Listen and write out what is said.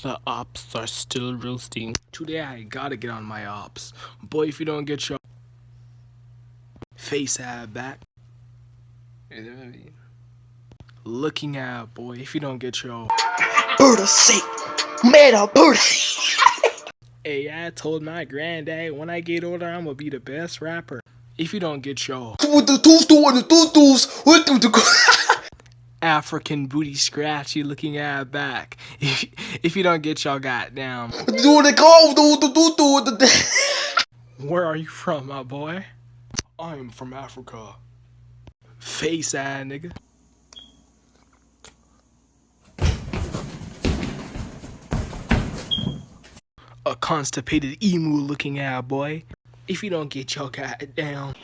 The ops are still roasting. Today I gotta get on my ops. Boy, if you don't get your face back. Looking at, boy, if you don't get your Buddha seat. Made a Buddha. Hey, I told my granddad when I get older I'm gonna be the best rapper. If you don't get your With the tutus, with the African booty scratchy looking at back. If you don't get your goddamn do the call, do the. Where are you from, my boy? I am from Africa. Face nigga. A constipated emu looking boy. If you don't get your goddamn